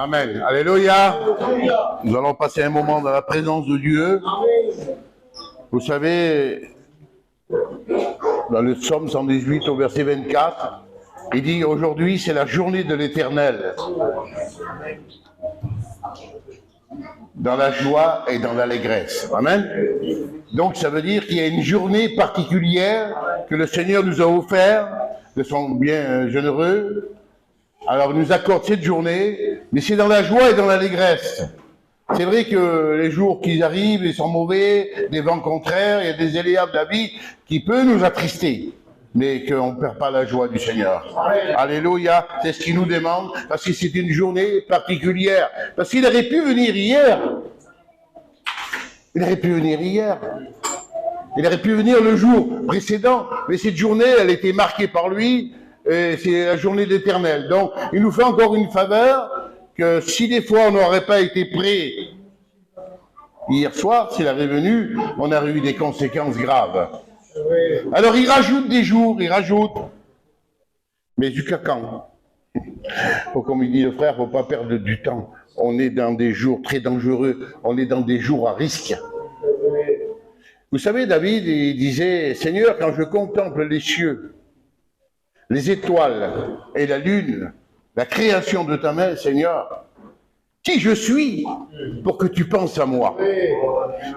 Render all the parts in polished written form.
Amen. Alléluia. Nous allons passer un moment dans la présence de Dieu. Vous savez, dans le psaume 118 au verset 24, il dit « Aujourd'hui, c'est la journée de l'Éternel. » Dans la joie et dans l'allégresse. Amen. Donc, ça veut dire qu'il y a une journée particulière que le Seigneur nous a offert de son bien généreux. Alors, il nous accorde cette journée, mais c'est dans la joie et dans l'allégresse. C'est vrai que les jours qui arrivent, ils sont mauvais, des vents contraires, il y a des aléas de la vie qui peuvent nous attrister, mais qu'on ne perd pas la joie du Seigneur. Alléluia, c'est ce qu'il nous demande, parce que c'est une journée particulière. Parce qu'il aurait pu venir hier. Il aurait pu venir hier. Il aurait pu venir le jour précédent, mais cette journée, elle était marquée par lui, et c'est la journée de l'Éternel. Donc, il nous fait encore une faveur, que si des fois on n'aurait pas été prêt hier soir, s'il avait venu, on aurait eu des conséquences graves. Alors il rajoute des jours, il rajoute. Mais jusqu'à quand? Comme il dit le frère, il ne faut pas perdre du temps. On est dans des jours très dangereux, on est dans des jours à risque. Vous savez, David, il disait, Seigneur, quand je contemple les cieux, les étoiles et la lune, la création de ta main, Seigneur, qui je suis pour que tu penses à moi?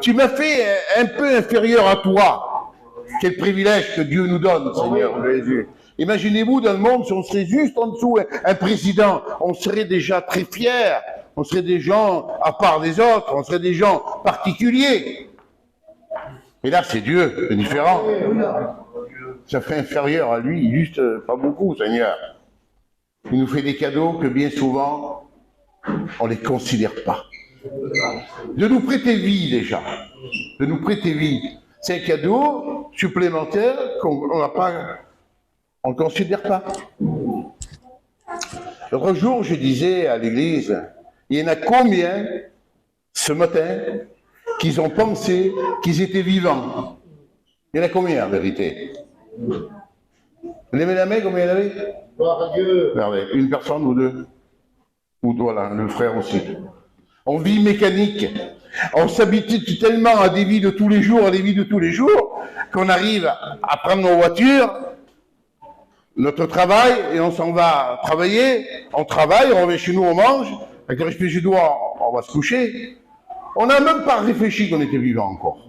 Tu m'as fait un peu inférieur à toi. Quel privilège que Dieu nous donne, Seigneur Jésus. Imaginez-vous dans le monde, si on serait juste en dessous un président, on serait déjà très fiers, on serait des gens à part des autres, on serait des gens particuliers. Et là, c'est Dieu, c'est différent. Ça fait inférieur à lui, juste pas beaucoup, Seigneur. Il nous fait des cadeaux que bien souvent, on ne les considère pas. De nous prêter vie déjà, de nous prêter vie. C'est un cadeau supplémentaire qu'on n'a pas, on ne considère pas. L'autre jour, je disais à l'église, il y en a combien, ce matin, qu'ils ont pensé qu'ils étaient vivants? Il y en a combien, en vérité? Vous levez la main, combien il y en avait? Regardez, une personne ou deux. Ou voilà, le frère aussi. On vit mécanique. On s'habitue tellement à des vies de tous les jours, qu'on arrive à prendre nos voitures, notre travail, et on s'en va travailler. On travaille, on revient chez nous, on mange. Avec le respect du doigt, on va se coucher. On n'a même pas réfléchi qu'on était vivant encore.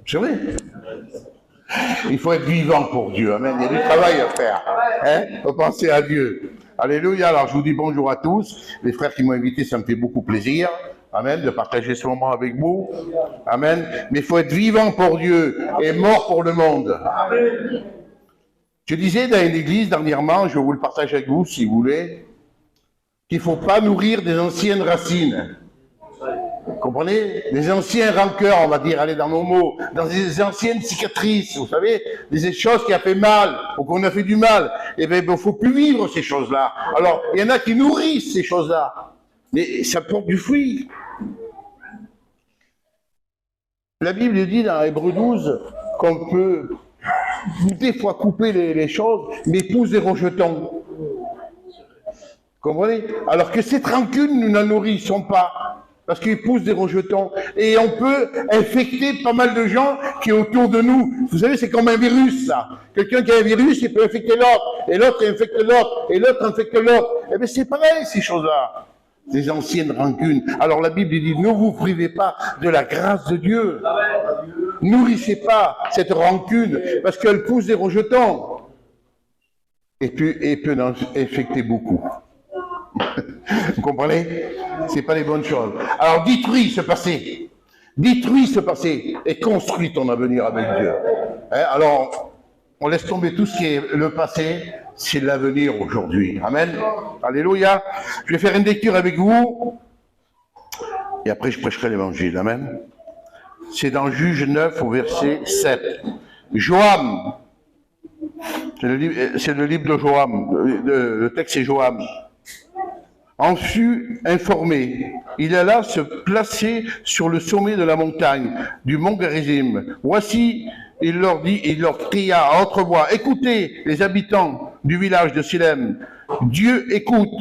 C'est vrai. Il faut être vivant pour Dieu. Amen. Il y a du travail à faire. Hein? Il faut penser à Dieu. Alléluia. Alors, je vous dis bonjour à tous. Les frères qui m'ont invité, ça me fait beaucoup plaisir. Amen. De partager ce moment avec vous. Amen. Mais il faut être vivant pour Dieu et mort pour le monde. Je disais dans une église dernièrement, je vais vous le partager avec vous si vous voulez, qu'il ne faut pas nourrir des anciennes racines. Vous comprenez? Des anciens rancœurs, on va dire, allez dans nos mots, dans des anciennes cicatrices, vous savez, des choses qui a fait mal, ou qu'on a fait du mal. Eh bien, il ne faut plus vivre ces choses-là. Alors, il y en a qui nourrissent ces choses-là, mais ça porte du fruit. La Bible dit dans Hébreux 12 qu'on peut des fois couper les choses, mais pousser des rejetons. Vous comprenez? Alors que cette rancune, nous n'en nourrissons pas. Parce qu'ils poussent des rejetons. Et on peut infecter pas mal de gens qui sont autour de nous. Vous savez, c'est comme un virus, ça. Quelqu'un qui a un virus, il peut infecter l'autre. Et l'autre infecte l'autre. Et l'autre infecte l'autre. Eh bien, c'est pareil, ces choses-là. Des anciennes rancunes. Alors, la Bible dit, ne vous privez pas de la grâce de Dieu. Nourrissez pas cette rancune, parce qu'elle pousse des rejetons. Et peut en infecter beaucoup. Vous comprenez? C'est pas les bonnes choses. Alors détruis ce passé. Détruis ce passé et construis ton avenir avec Dieu. Hein? Alors, on laisse tomber tout ce qui est le passé, c'est l'avenir aujourd'hui. Amen. Alléluia. Je vais faire une lecture avec vous et après je prêcherai l'évangile. Amen. C'est dans Juge 9 au verset 7. Joam, c'est le livre de Joam, le texte c'est Joam. En fut informé. Il alla se placer sur le sommet de la montagne du mont Gérizim. Voici, il leur cria à haute voix, écoutez les habitants du village de Silem. Dieu écoute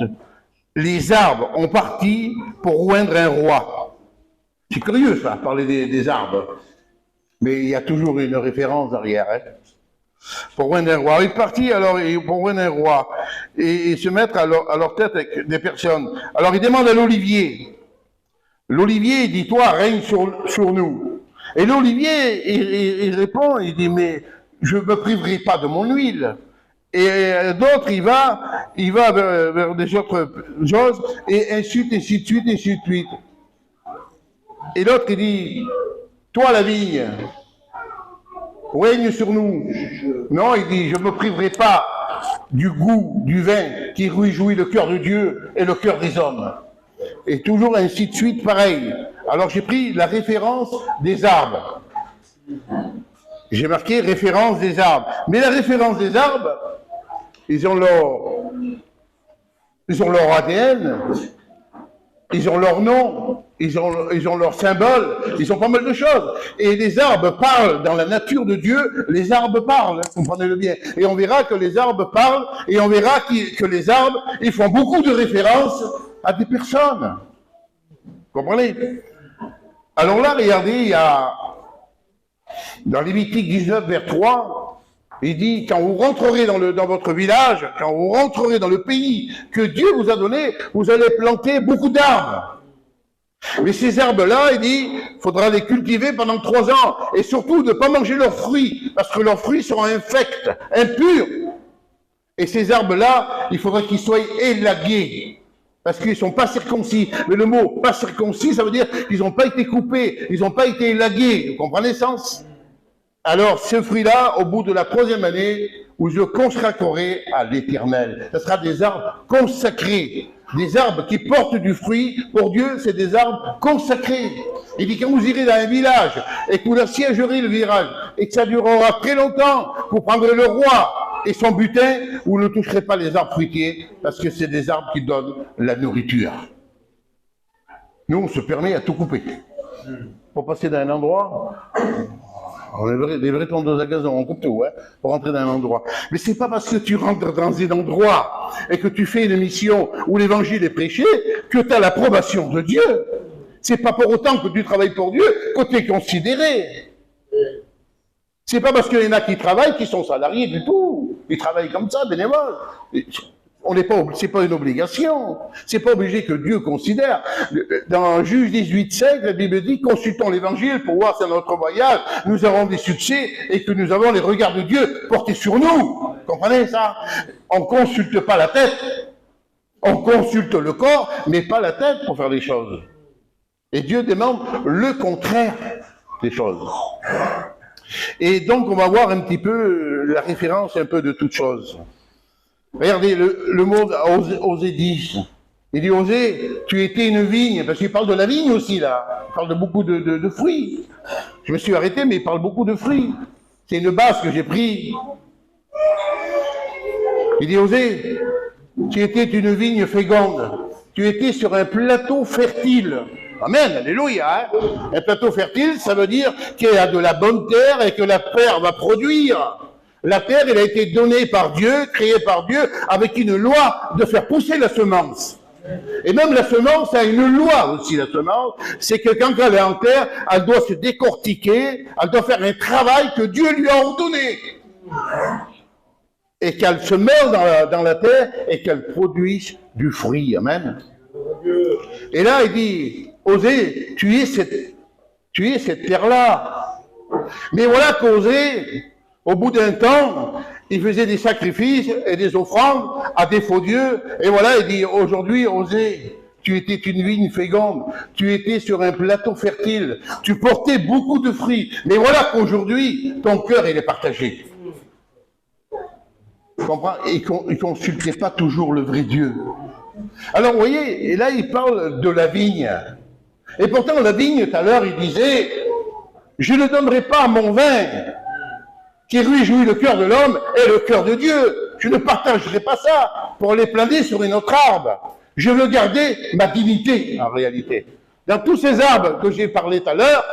les arbres ont parti pour oindre un roi. C'est curieux ça, parler des arbres. Mais il y a toujours une référence derrière. Hein. Pour oindre un roi. Il est parti alors pour oindre un roi et se mettre à leur tête avec des personnes. Alors il demande à l'olivier. L'olivier, il dit, toi, règne sur nous. Et l'olivier, il répond, il dit, mais je ne me priverai pas de mon huile. Et d'autres, il va vers des autres choses, et ainsi de suite, ainsi de suite. Et l'autre, il dit, toi, la vigne, règne sur nous. Non, il dit, je ne me priverai pas du goût du vin qui réjouit le cœur de Dieu et le cœur des hommes. Et toujours ainsi de suite, pareil. Alors j'ai pris la référence des arbres. J'ai marqué référence des arbres. Mais la référence des arbres, ils ont leur ADN, ils ont leur nom, ils ont leur symbole, ils ont pas mal de choses. Et les arbres parlent dans la nature de Dieu, les arbres parlent, comprenez-le bien. Et on verra que les arbres parlent, et on verra que les arbres, ils font beaucoup de références à des personnes. Vous comprenez? Alors là, regardez, il y a, dans Lévitique 19, vers 3, il dit, quand vous rentrerez dans votre village, quand vous rentrerez dans le pays que Dieu vous a donné, vous allez planter beaucoup d'arbres. Mais ces arbres-là, il dit, il faudra les cultiver pendant 3 ans, et surtout ne pas manger leurs fruits, parce que leurs fruits seront infects, impurs. Et ces arbres-là, il faudra qu'ils soient élagués. Parce qu'ils ne sont pas circoncis. Mais le mot pas circoncis, ça veut dire qu'ils n'ont pas été coupés, ils n'ont pas été élagués. Vous comprenez le sens? Alors, ce fruit-là, au bout de la 3e année, vous le consacrerez à l'Éternel. Ce sera des arbres consacrés. Des arbres qui portent du fruit. Pour Dieu, c'est des arbres consacrés. Il dit, quand vous irez dans un village et que vous leur siégerez le village et que ça durera très longtemps, vous prendrez le roi et son butin, vous ne toucherez pas les arbres fruitiers parce que c'est des arbres qui donnent la nourriture. Nous, on se permet à tout couper. Pour passer dans un endroit, on est des vrais tondeuses à gazon, on coupe tout, hein, pour rentrer dans un endroit. Mais c'est pas parce que tu rentres dans un endroit et que tu fais une mission où l'évangile est prêché que tu as l'approbation de Dieu. C'est pas pour autant que tu travailles pour Dieu que tu es considéré. C'est pas parce qu'il y en a qui travaillent qui sont salariés du tout. Ils travaillent comme ça, bénévoles. On n'est pas, c'est pas une obligation. C'est pas obligé que Dieu considère. Dans Juge 18:5, la Bible dit, consultons l'évangile pour voir si dans notre voyage, nous avons des succès et que nous avons les regards de Dieu portés sur nous. Vous comprenez ça? On consulte pas la tête. On consulte le corps, mais pas la tête pour faire les choses. Et Dieu demande le contraire des choses. Et donc, on va voir un petit peu la référence un peu de toutes choses. Regardez, le mot Osée dit. Il dit, Osée, tu étais une vigne, parce qu'il parle de la vigne aussi, là. Il parle de beaucoup de fruits. Je me suis arrêté, mais il parle beaucoup de fruits. C'est une base que j'ai prise. Il dit, Osée, tu étais une vigne féconde. Tu étais sur un plateau fertile. Amen, alléluia. Hein? Un plateau fertile, ça veut dire qu'il y a de la bonne terre et que la terre va produire. La terre, elle a été donnée par Dieu, créée par Dieu, avec une loi de faire pousser la semence. Et même la semence a une loi aussi, la semence. C'est que quand elle est en terre, elle doit se décortiquer, elle doit faire un travail que Dieu lui a ordonné. Et qu'elle se meure dans la terre et qu'elle produise du fruit. Amen. Et là, il dit, Osée, tu es cette terre-là. Mais voilà qu'Osée, au bout d'un temps, il faisait des sacrifices et des offrandes à des faux dieux. Et voilà, il dit, aujourd'hui, Osée, tu étais une vigne féconde, tu étais sur un plateau fertile, tu portais beaucoup de fruits. Mais voilà qu'aujourd'hui, ton cœur, il est partagé. Tu comprends? Il ne consultait pas toujours le vrai Dieu. Alors, vous voyez, et là, il parle de la vigne. Et pourtant, la vigne, tout à l'heure, il disait, je ne donnerai pas mon vin qui réjouit le cœur de l'homme et le cœur de Dieu. Je ne partagerai pas ça pour les planer sur une autre arbre. Je veux garder ma dignité, en réalité. Dans tous ces arbres que j'ai parlé tout à l'heure,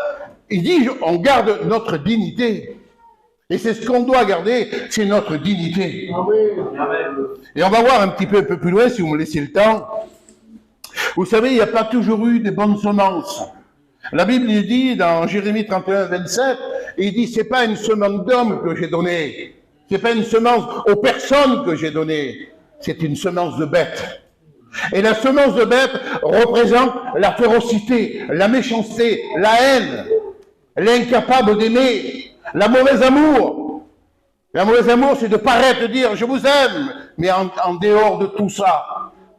il dit, on garde notre dignité. Et c'est ce qu'on doit garder, c'est notre dignité. Amen. Et on va voir un petit peu plus loin, si vous me laissez le temps. Vous savez, il n'y a pas toujours eu de bonnes semences. La Bible dit dans Jérémie 31, 27, il dit, c'est pas une semence d'homme que j'ai donnée, c'est pas une semence aux personnes que j'ai donnée, c'est une semence de bête. Et la semence de bête représente la férocité, la méchanceté, la haine, l'incapable d'aimer, la mauvaise amour. La mauvaise amour, c'est de paraître dire je vous aime, mais en dehors de tout ça,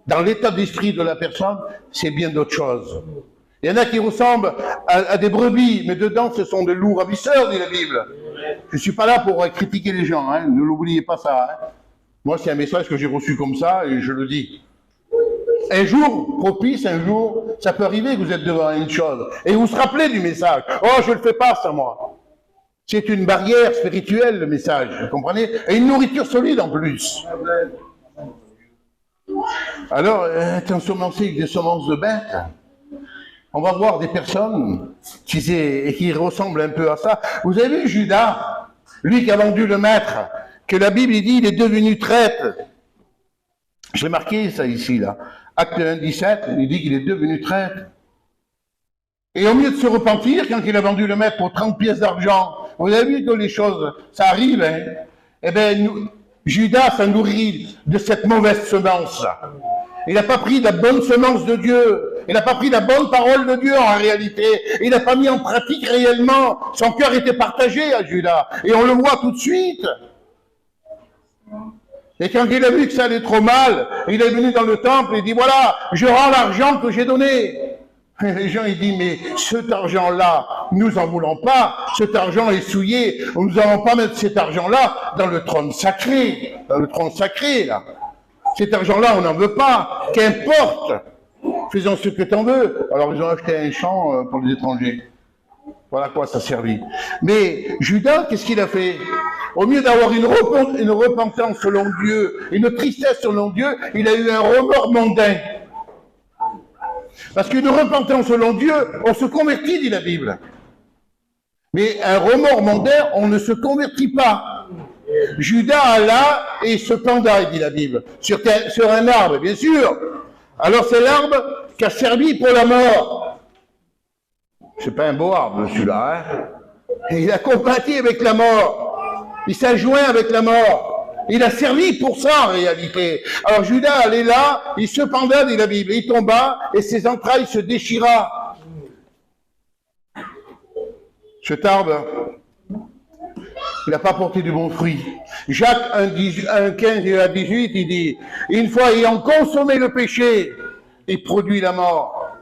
dans l'état d'esprit de la personne, c'est bien d'autres choses. Il y en a qui ressemblent à des brebis, mais dedans, ce sont des loups ravisseurs, dit la Bible. Je ne suis pas là pour critiquer les gens, hein, ne l'oubliez pas ça. Hein. Moi, c'est un message que j'ai reçu comme ça, et je le dis. Un jour propice, un jour, ça peut arriver que vous êtes devant une chose, et vous vous rappelez du message. Oh, je ne le fais pas, ça, moi. C'est une barrière spirituelle, le message, vous comprenez? Et une nourriture solide, en plus. Alors, étant semencé avec des semences de bêtes, on va voir des personnes qui ressemblent un peu à ça. vous avez vu Judas, lui qui a vendu le maître, que la Bible dit il est devenu traître. J'ai marqué ça ici, là. Acte 1, 17, il dit qu'il est devenu traître. Et au mieux de se repentir, quand il a vendu le maître pour 30 pièces d'argent, vous avez vu que les choses, ça arrive, hein? Eh bien, Judas s'est nourri de cette mauvaise semence-là. Il n'a pas pris la bonne semence de Dieu. Il n'a pas pris la bonne parole de Dieu en réalité. Il n'a pas mis en pratique réellement. Son cœur était partagé à Judas. Et on le voit tout de suite. Et quand il a vu que ça allait trop mal, il est venu dans le temple et dit, voilà, je rends l'argent que j'ai donné. Et les gens, ils disent, mais cet argent-là, nous n'en voulons pas. Cet argent est souillé. Nous n'allons pas mettre cet argent-là dans le trône sacré. Dans le trône sacré, là. Cet argent-là, on n'en veut pas. Qu'importe. Faisons ce que t'en veux. Alors, ils ont acheté un champ pour les étrangers. Voilà à quoi ça servit. Mais Judas, qu'est-ce qu'il a fait? Au lieu d'avoir une repentance selon Dieu, une tristesse selon Dieu, il a eu un remords mondain. Parce qu'une repentance selon Dieu, on se convertit, dit la Bible. Mais un remords mondain, on ne se convertit pas. Judas alla et se penda, dit la Bible, sur un arbre, bien sûr. Alors c'est l'arbre qui a servi pour la mort. C'est pas un beau arbre, celui-là, hein? Et il a compati avec la mort. Il s'est joint avec la mort. Il a servi pour ça, en réalité. Alors Judas allait là, il se penda, dit la Bible, il tomba, et ses entrailles se déchira. Cet arbre, il n'a pas porté du bon fruit. Jacques 1, 15 et 18, il dit, une fois ayant consommé le péché, il produit la mort.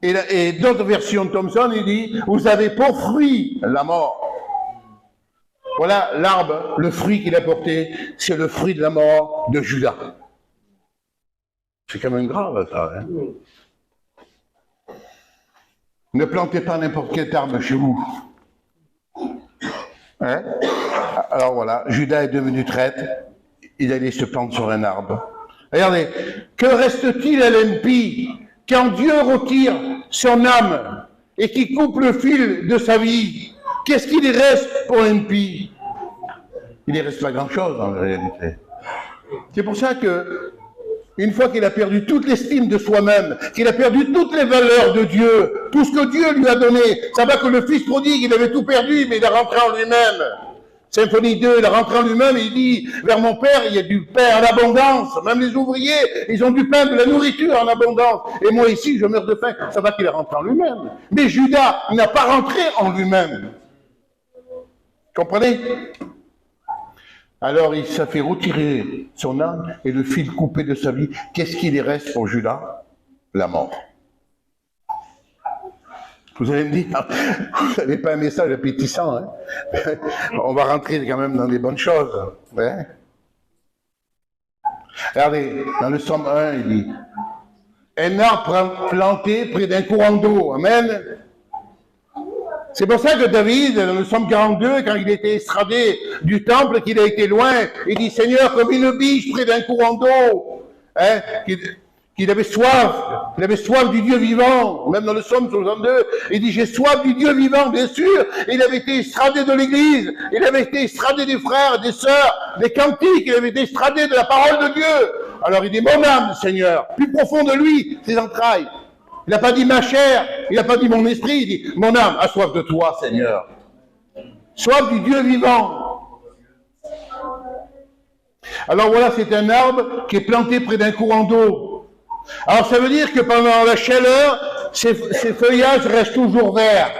Et d'autres versions de Thomson, il dit, vous avez pour fruit la mort. Voilà l'arbre, le fruit qu'il a porté, c'est le fruit de la mort de Judas. C'est quand même grave, ça. Hein? Ne plantez pas n'importe quel arbre chez vous. Hein? Alors voilà, Judas est devenu traître, il allait se planter sur un arbre. Regardez, que reste-t-il à l'impie quand Dieu retire son âme et qui coupe le fil de sa vie? Qu'est-ce qu'il y reste pour l'impie? Il ne reste pas grand-chose en réalité. C'est pour ça que, une fois qu'il a perdu toute l'estime de soi-même, qu'il a perdu toutes les valeurs de Dieu, tout ce que Dieu lui a donné, ça va que le fils prodigue, il avait tout perdu, mais il est rentré en lui-même. Symphonie 2, il est rentré en lui-même et il dit, vers mon père, il y a du pain en abondance. Même les ouvriers, ils ont du pain, de la nourriture en abondance. Et moi ici, je meurs de faim. Ça va qu'il est rentré en lui-même. Mais Judas n'a pas rentré en lui-même. Comprenez? Alors il s'est fait retirer son âme et le fil coupé de sa vie. Qu'est-ce qu'il y reste pour Judas? La mort. Vous allez me dire, vous n'avez pas un message appétissant, hein? On va rentrer quand même dans les bonnes choses. Hein? Regardez, dans le Somme 1, il dit, un arbre planté près d'un courant d'eau. Amen. C'est pour ça que David, dans le Somme 42, quand il était estradé du temple, qu'il a été loin, il dit, Seigneur, comme une biche près d'un courant d'eau, hein, qu'il avait soif du Dieu vivant, même dans le Somme 62, il dit, j'ai soif du Dieu vivant, bien sûr, il avait été estradé de l'église, il avait été estradé des frères, des sœurs, des cantiques, il avait été estradé de la parole de Dieu. Alors il dit, mon âme, Seigneur, plus profond de lui, ses entrailles. Il n'a pas dit ma chair, il n'a pas dit mon esprit, il dit, mon âme a soif de toi, Seigneur. Soif du Dieu vivant. Alors voilà, c'est un arbre qui est planté près d'un courant d'eau. Alors ça veut dire que pendant la chaleur, ses feuillages restent toujours verts.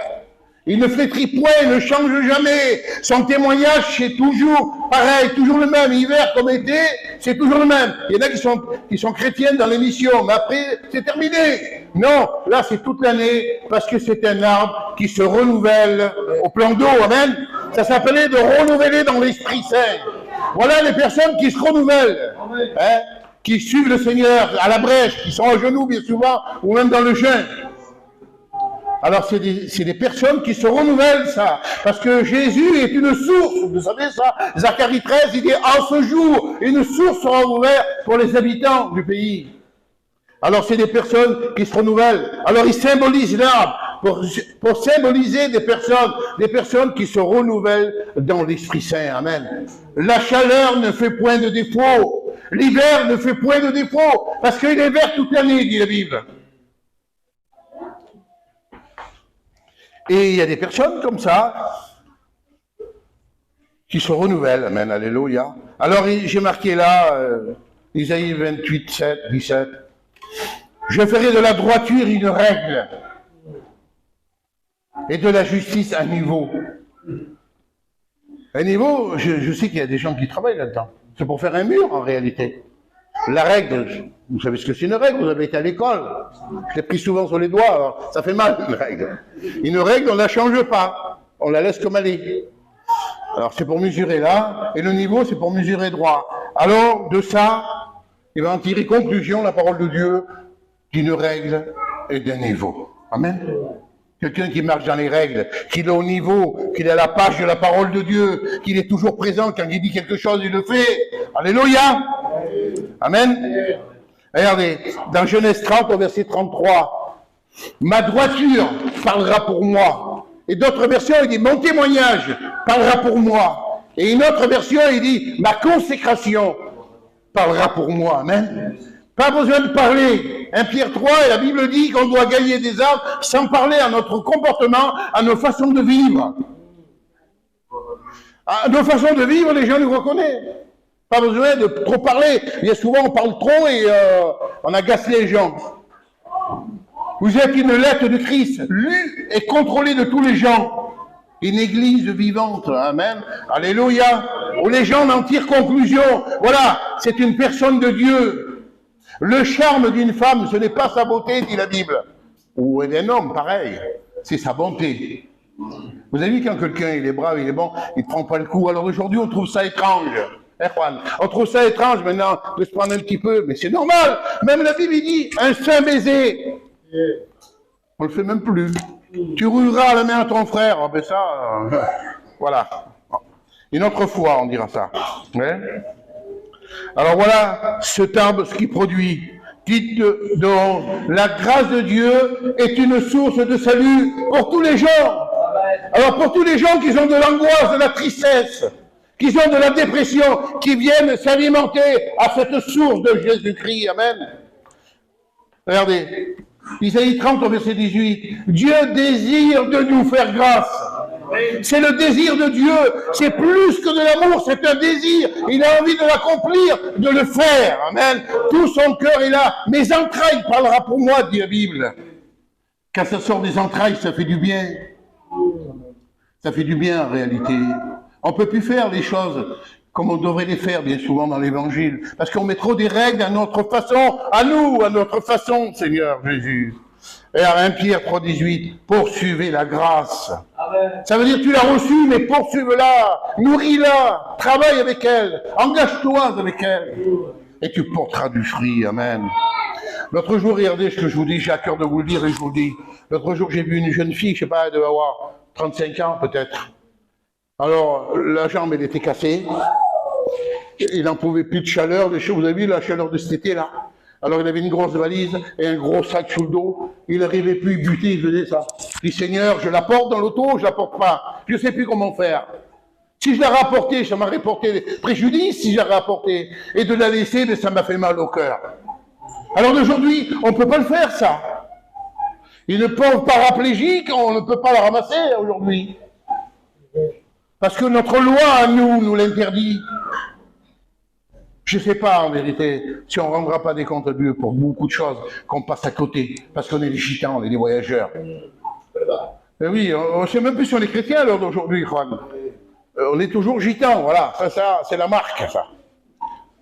Il ne flétrit point, il ne change jamais. Son témoignage, c'est toujours pareil, toujours le même. Hiver comme été, c'est toujours le même. Il y en a qui sont chrétiennes dans l'émission, mais après, c'est terminé. Non, là, c'est toute l'année, parce que c'est un arbre qui se renouvelle au plan d'eau. Amen. Ça s'appelait de renouveler dans l'Esprit Saint. Voilà les personnes qui se renouvellent, hein, qui suivent le Seigneur à la brèche, qui sont à genoux bien souvent, ou même dans le jeûne. Alors c'est des personnes qui se renouvellent, ça, parce que Jésus est une source, vous savez ça, Zacharie 13, il dit, en ce jour, une source sera ouverte pour les habitants du pays. Alors c'est des personnes qui se renouvellent. Alors ils symbolisent l'arbre pour symboliser des personnes qui se renouvellent dans l'Esprit Saint. Amen. La chaleur ne fait point de défaut. L'hiver ne fait point de défaut, parce qu'il est vert toute l'année, dit la Bible. Et il y a des personnes comme ça qui se renouvellent. Amen, alléluia. Alors j'ai marqué là, Isaïe 28, 7, 17. Je ferai de la droiture une règle et de la justice un niveau. Un niveau, je sais qu'il y a des gens qui travaillent là-dedans. C'est pour faire un mur en réalité. La règle, vous savez ce que c'est une règle, vous avez été à l'école. Je l'ai pris souvent sur les doigts, alors ça fait mal une règle. Une règle, on ne la change pas, on la laisse comme elle est. Alors c'est pour mesurer là, et le niveau c'est pour mesurer droit. Alors de ça, il va en tirer conclusion la parole de Dieu d'une règle et d'un niveau. Amen. Quelqu'un qui marche dans les règles, qu'il est au niveau, qu'il est à la page de la parole de Dieu, qu'il est toujours présent, quand il dit quelque chose, il le fait. Alléluia. Amen. Regardez, dans Genèse 30, au verset 33, ma droiture parlera pour moi. Et d'autres versions, il dit, mon témoignage parlera pour moi. Et une autre version, il dit, ma consécration parlera pour moi. Amen. Pas besoin de parler. 1 Pierre 3, et la Bible dit qu'on doit gagner des âmes sans parler à notre comportement, à nos façons de vivre. À nos façons de vivre, les gens nous reconnaissent. Pas besoin de trop parler. Bien souvent, on parle trop et on agace les gens. Vous êtes une lettre de Christ, lue et contrôlée de tous les gens. Une église vivante, amen, alléluia, où les gens en tirent conclusion. Voilà, c'est une personne de Dieu. Le charme d'une femme, ce n'est pas sa beauté, dit la Bible. Ou d'un homme, pareil, c'est sa bonté. Vous avez vu quand quelqu'un, il est brave, il est bon, il ne prend pas le coup. Alors aujourd'hui, on trouve ça étrange. Hein, Juan, on trouve ça étrange maintenant de se prendre un petit peu, mais c'est normal. Même la Bible dit, un saint baiser. On le fait même plus. Tu rouleras la main à ton frère. Oh, ben ça, voilà. Une autre fois, on dira ça. Ouais. Alors voilà, cet arbre, ce qu'il produit. Dites donc, la grâce de Dieu est une source de salut pour tous les gens. Alors pour tous les gens qui ont de l'angoisse, de la tristesse, qui ont de la dépression, qui viennent s'alimenter à cette source de Jésus-Christ. Amen. Regardez, Isaïe 30 au verset 18. Dieu désire de nous faire grâce. C'est le désir de Dieu. C'est plus que de l'amour, c'est un désir. Il a envie de l'accomplir, de le faire. Amen. Tout son cœur est là. Mes entrailles parlera pour moi, dit la Bible. Quand ça sort des entrailles, ça fait du bien. Ça fait du bien en réalité. On ne peut plus faire les choses comme on devrait les faire bien souvent dans l'Évangile. Parce qu'on met trop des règles à notre façon, à nous, à notre façon, Seigneur Jésus. Et à 1 Pierre 3, 18, poursuivez la grâce. Amen. Ça veut dire tu l'as reçue, mais poursuive-la, nourris-la, travaille avec elle, engage-toi avec elle. Et tu porteras du fruit. Amen. L'autre jour, regardez ce que je vous dis, j'ai à cœur de vous le dire et je vous le dis. L'autre jour, j'ai vu une jeune fille, je sais pas, elle devait avoir 35 ans peut-être. Alors, la jambe, elle était cassée. Il n'en pouvait plus de chaleur. Vous avez vu la chaleur de cet été, là? Alors, il avait une grosse valise et un gros sac sous le dos. Il n'arrivait plus, il butait, il faisait ça. Il dit, Seigneur, je la porte dans l'auto, je la porte pas. Je ne sais plus comment faire. Si je l'ai rapporté, ça m'a rapporté préjudice si je l'ai rapporté. Et de la laisser, mais ça m'a fait mal au cœur. Alors d'aujourd'hui, on ne peut pas le faire, ça. Une pauvre paraplégique, on ne peut pas la ramasser aujourd'hui. Parce que notre loi à nous l'interdit. Je ne sais pas, en vérité, si on ne rendra pas des comptes à Dieu pour beaucoup de choses qu'on passe à côté, parce qu'on est des gitans, on est des voyageurs. Et oui, on ne sait même plus si on est chrétien à l'heure d'aujourd'hui, Juan. On est toujours gitans, voilà, ça c'est la marque, ça.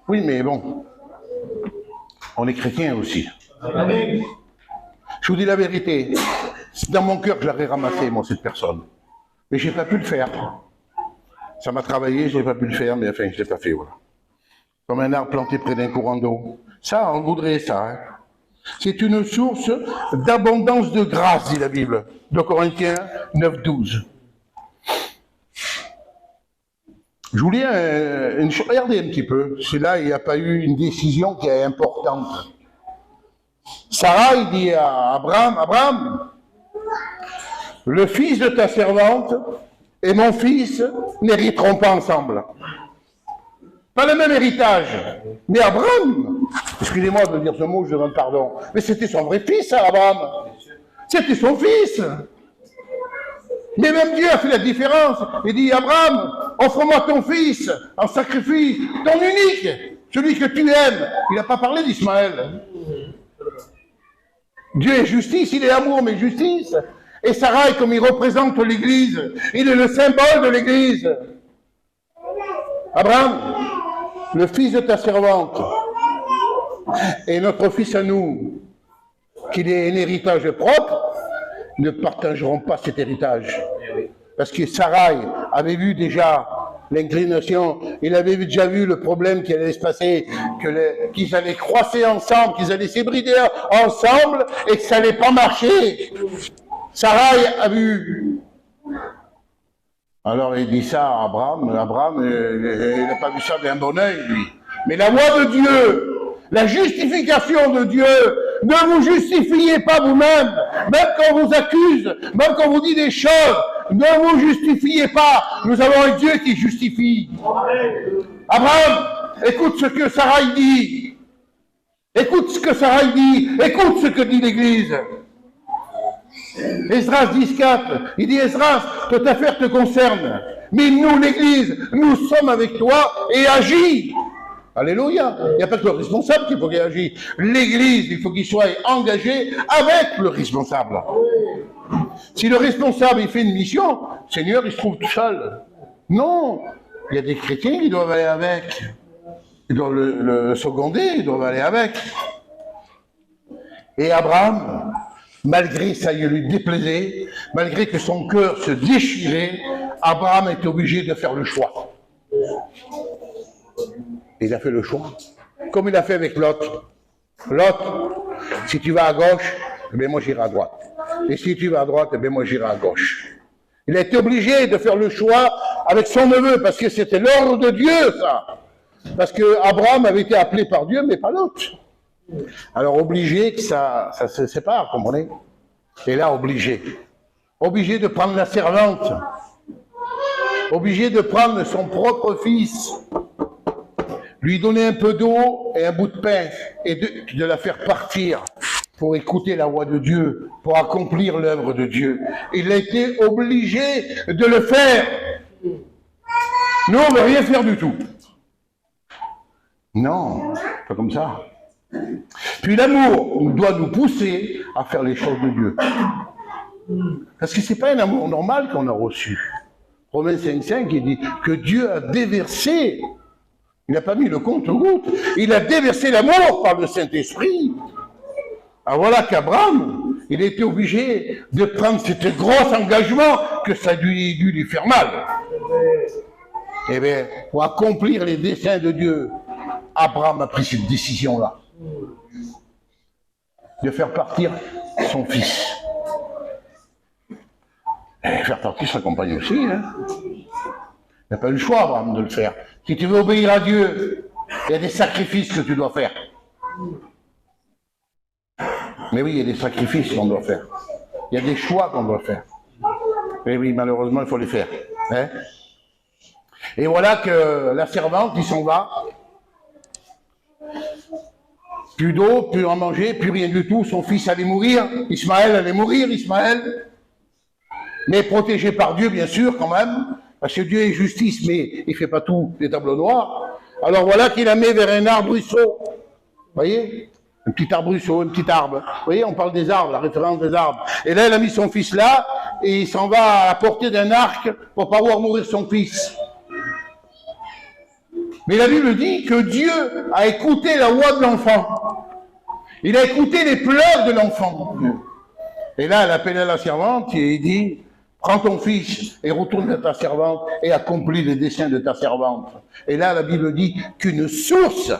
Oui, mais bon, on est chrétien aussi. Je vous dis la vérité, c'est dans mon cœur que je l'aurais ramassé, moi, cette personne. Mais je n'ai pas pu le faire. Ça m'a travaillé, je n'ai pas pu le faire, mais enfin, je ne l'ai pas fait, voilà. Comme un arbre planté près d'un courant d'eau. Ça, on voudrait ça. Hein. C'est une source d'abondance de grâce, dit la Bible. 2 Corinthiens 9, 12. Je voulais regardez un petit peu. C'est là, il n'y a pas eu une décision qui est importante. Sarah, il dit à Abraham, le fils de ta servante et mon fils n'hériteront pas ensemble. Pas le même héritage. Mais Abraham, excusez-moi de dire ce mot, je demande pardon, mais c'était son vrai fils, hein, Abraham. C'était son fils. Mais même Dieu a fait la différence. Il dit, Abraham, offre-moi ton fils en sacrifice, ton unique, celui que tu aimes. Il n'a pas parlé d'Ismaël. Dieu est justice, il est amour, mais justice. Et Sarah, comme il représente l'Église, il est le symbole de l'Église. Abraham, le fils de ta servante, et notre fils à nous, qu'il ait un héritage propre, ne partageront pas cet héritage. Parce que Sarai avait vu déjà l'inclination, il avait déjà vu le problème qui allait se passer, qu'ils allaient croiser ensemble, qu'ils allaient s'hybrider ensemble, et que ça n'allait pas marcher. Sarai a vu. Alors il dit ça à Abraham. Abraham, il n'a pas vu ça d'un bon oeil, lui. Mais la voix de Dieu, la justification de Dieu, ne vous justifiez pas vous-même, même quand on vous accuse, même quand on vous dit des choses, ne vous justifiez pas. Nous avons un Dieu qui justifie. Abraham, écoute ce que Sarah dit. Écoute ce que Sarah dit. Écoute ce que dit l'Église. Esdras 10.4, il dit Esdras, toute affaire te concerne, mais nous, l'Église, nous sommes avec toi et agis. Alléluia. Il n'y a pas que le responsable qu'il faut qu'il agisse. L'Église, il faut qu'il soit engagé avec le responsable. Si le responsable il fait une mission, le Seigneur il se trouve tout seul. Non, il y a des chrétiens qui doivent aller avec. Ils doivent le seconder, ils doivent aller avec. Et Abraham, malgré ça il lui déplaisait, malgré que son cœur se déchirait, Abraham était obligé de faire le choix. Il a fait le choix, comme il a fait avec Lot. Lot, si tu vas à gauche, eh bien moi j'irai à droite. Et si tu vas à droite, eh bien moi j'irai à gauche. Il a été obligé de faire le choix avec son neveu, parce que c'était l'ordre de Dieu, ça. Parce que Abraham avait été appelé par Dieu, mais pas l'autre. Alors obligé que ça se sépare, comprenez? Et là, obligé. Obligé de prendre la servante. Obligé de prendre son propre fils. Lui donner un peu d'eau et un bout de pain, et de la faire partir pour écouter la voix de Dieu, pour accomplir l'œuvre de Dieu. Il a été obligé de le faire. Nous, on ne veut rien faire du tout. Non, pas comme ça. Puis l'amour doit nous pousser à faire les choses de Dieu. Parce que ce n'est pas un amour normal qu'on a reçu. Romains 5.5, il dit que Dieu a déversé. Il n'a pas mis le compte-goutte. Il a déversé l'amour par le Saint-Esprit. Alors voilà qu'Abraham, il était obligé de prendre ce gros engagement que ça a dû lui faire mal. Eh bien, pour accomplir les desseins de Dieu, Abraham a pris cette décision-là. De faire partir son fils. Et faire partir sa compagne aussi, hein. Il n'a pas eu le choix, Abraham, de le faire. Si tu veux obéir à Dieu, il y a des sacrifices que tu dois faire. Mais oui, il y a des sacrifices qu'on doit faire. Il y a des choix qu'on doit faire. Mais oui, malheureusement, il faut les faire. Hein? Et voilà que la servante, il s'en va. Plus d'eau, plus à manger, plus rien du tout. Son fils allait mourir. Ismaël allait mourir, Ismaël. Mais protégé par Dieu, bien sûr, quand même. Parce que Dieu est justice, mais il ne fait pas tout des tableaux noirs. Alors voilà qu'il la met vers un arbrisseau. Vous voyez? Un petit arbrisseau, un petit arbre. Vous voyez, on parle des arbres, la référence des arbres. Et là, elle a mis son fils là, et il s'en va à la portée d'un arc pour pas voir mourir son fils. Mais la Bible dit que Dieu a écouté la voix de l'enfant. Il a écouté les pleurs de l'enfant. Et là, elle appelle la servante et il dit, prends ton fils et retourne à ta servante et accomplis les desseins de ta servante. Et là, la Bible dit qu'une source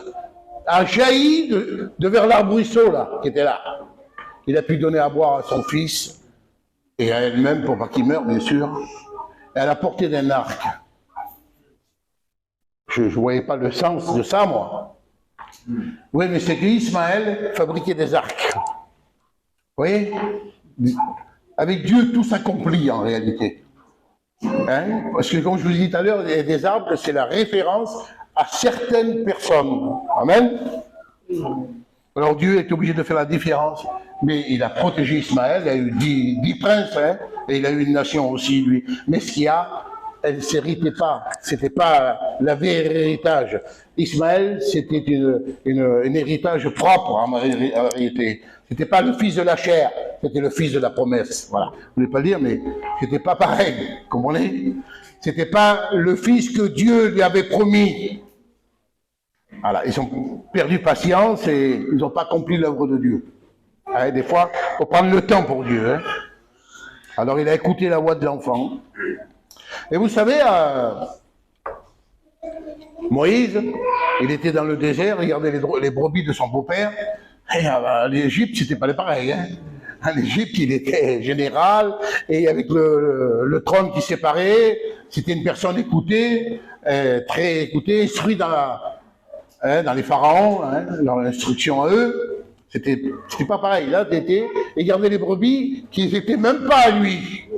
a jailli de vers l'arbrisseau, là, qui était là. Il a pu donner à boire à son fils et à elle-même pour pas qu'il meure, bien sûr. Et à la portée d'un arc. Je ne voyais pas le sens de ça, moi. Oui, mais c'est qu'Ismaël fabriquait des arcs. Vous voyez? Avec Dieu, tout s'accomplit en réalité. Hein? Parce que, comme je vous ai dit tout à l'heure, des arbres, c'est la référence à certaines personnes. Amen? Alors Dieu est obligé de faire la différence. Mais il a protégé Ismaël, il a eu 10 princes, hein, et il a eu une nation aussi, lui. Mais ce qu'il y a, elle ne s'héritait pas. C'était pas la vraie héritage. Ismaël, c'était un héritage propre en réalité. C'était pas le fils de la chair, c'était le fils de la promesse. Voilà. Je ne voulais pas le dire, mais c'était pas pareil. Comprenez? C'était pas le fils que Dieu lui avait promis. Voilà. Ils ont perdu patience et ils n'ont pas accompli l'œuvre de Dieu. Hein, des fois, il faut prendre le temps pour Dieu. Hein. Alors il a écouté la voix de l'enfant. Et vous savez, Moïse, il était dans le désert, regardait les brebis de son beau-père. Et à l'Égypte, c'était pas pareil. Hein. En Égypte, il était général, et avec le trône qui séparait, c'était une personne écoutée, très écoutée, instruite dans les pharaons, hein, dans l'instruction à eux. C'était pas pareil. Là, t'étais, et gardait les brebis qui n'étaient même pas à lui.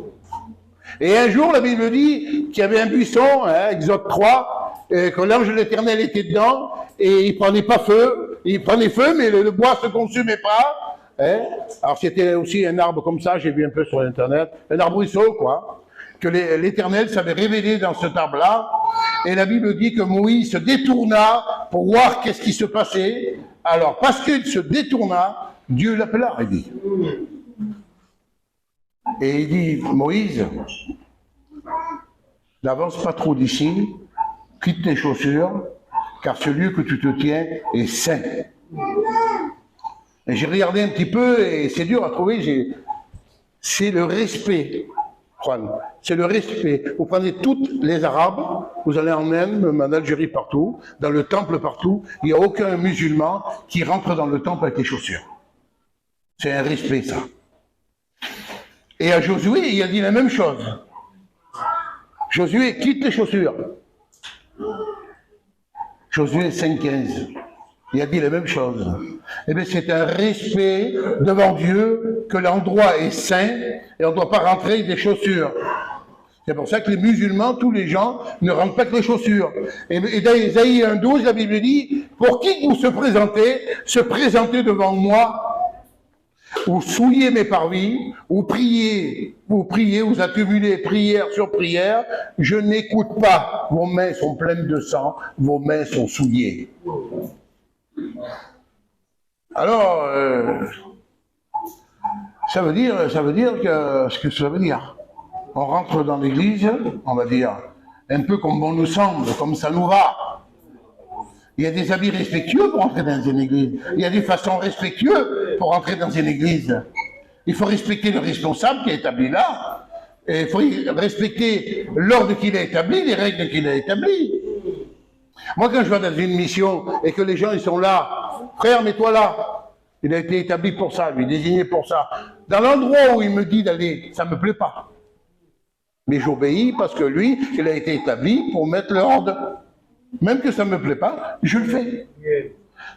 Et un jour, la Bible dit qu'il y avait un buisson, hein, Exode 3, que l'ange de l'Éternel était dedans, et il prenait pas feu. Il prenait feu, mais le bois se consumait pas. Hein. Alors c'était aussi un arbre comme ça, j'ai vu un peu sur Internet, un arbrisseau, quoi, que l'Éternel s'avait révélé dans cet arbre-là. Et la Bible dit que Moïse se détourna pour voir qu'est-ce qui se passait. Alors, parce qu'il se détourna, Dieu l'appela, il dit. Et il dit, Moïse, n'avance pas trop d'ici, quitte tes chaussures, car ce lieu que tu te tiens est saint. Et j'ai regardé un petit peu, et c'est dur à trouver, c'est le respect, Juan. C'est le respect. Vous prenez tous les Arabes, vous allez en Inde, en Algérie, partout, dans le temple partout, il n'y a aucun musulman qui rentre dans le temple avec les chaussures. C'est un respect, ça. Et à Josué, il a dit la même chose. Josué, quitte les chaussures. Josué 5,15. Il a dit la même chose. Eh bien, c'est un respect devant Dieu que l'endroit est saint et on ne doit pas rentrer avec des chaussures. C'est pour ça que les musulmans, tous les gens, ne rentrent pas avec les chaussures. Et dans Ésaïe 1,12, la Bible dit, pour qui vous se présentez devant moi, ou souillez mes parvis, ou priez, vous accumulez prière sur prière, je n'écoute pas. Vos mains sont pleines de sang, vos mains sont souillées. Alors, ça veut dire que ce que ça veut dire. On rentre dans l'église, on va dire, un peu comme bon nous semble, comme ça nous va. Il y a des habits respectueux pour entrer dans une église. Il y a des façons respectueuses pour entrer dans une église. Il faut respecter le responsable qui est établi là. Et il faut respecter l'ordre qu'il a établi, les règles qu'il a établies. Moi, quand je vais dans une mission et que les gens ils sont là, frère, mets-toi là. Il a été établi pour ça, lui, désigné pour ça. Dans l'endroit où il me dit d'aller, ça ne me plaît pas. Mais j'obéis parce que lui, il a été établi pour mettre l'ordre. Même que ça ne me plaît pas, je le fais.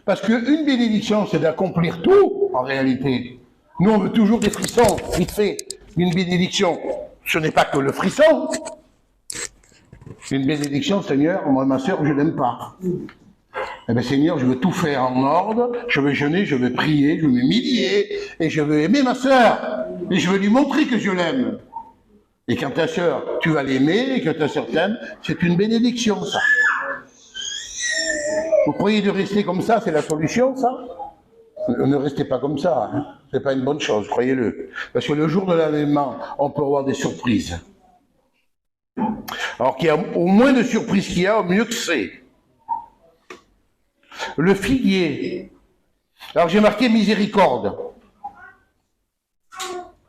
Parce qu'une bénédiction, c'est d'accomplir tout, en réalité. Nous, on veut toujours des frissons, vite fait. Une bénédiction, ce n'est pas que le frisson. C'est une bénédiction, Seigneur, moi, ma soeur, je l'aime pas. Eh bien, Seigneur, je veux tout faire en ordre, je veux jeûner, je veux prier, je veux m'humilier, et je veux aimer ma soeur, et je veux lui montrer que je l'aime. Et quand ta soeur, tu vas l'aimer, et que ta soeur t'aime, c'est une bénédiction, ça. Vous croyez de rester comme ça, c'est la solution, ça? Ne restez pas comme ça, hein. C'est pas une bonne chose, croyez-le. Parce que le jour de l'avènement, on peut avoir des surprises. Alors qu'il y a au moins de surprises qu'il y a, au mieux que c'est. Le figuier. Alors j'ai marqué miséricorde.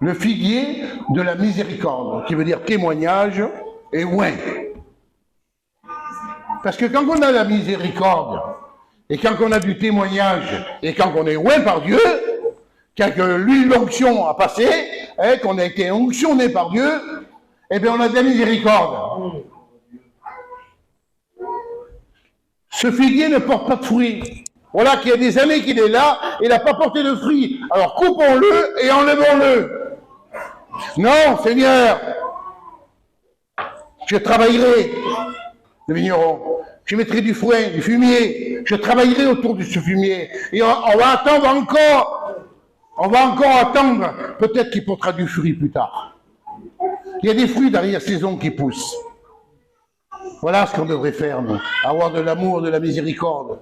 Le figuier de la miséricorde, qui veut dire témoignage et oint. Parce que quand on a la miséricorde, et quand on a du témoignage, et quand on est oint par Dieu, quand l'huile d'onction a passé, hein, qu'on a été onctionné par Dieu, eh bien on a de la miséricorde. Ce figuier ne porte pas de fruits. Voilà qu'il y a des années qu'il est là, il n'a pas porté de fruits. Alors coupons-le et enlevons-le. Non, Seigneur, je travaillerai, le vigneron. Je mettrai du foin, du fumier. Je travaillerai autour de ce fumier. Et on va attendre encore. On va encore attendre. Peut-être qu'il portera du fruit plus tard. Il y a des fruits d'arrière-saison qui poussent. Voilà ce qu'on devrait faire, nous. Avoir de l'amour, de la miséricorde.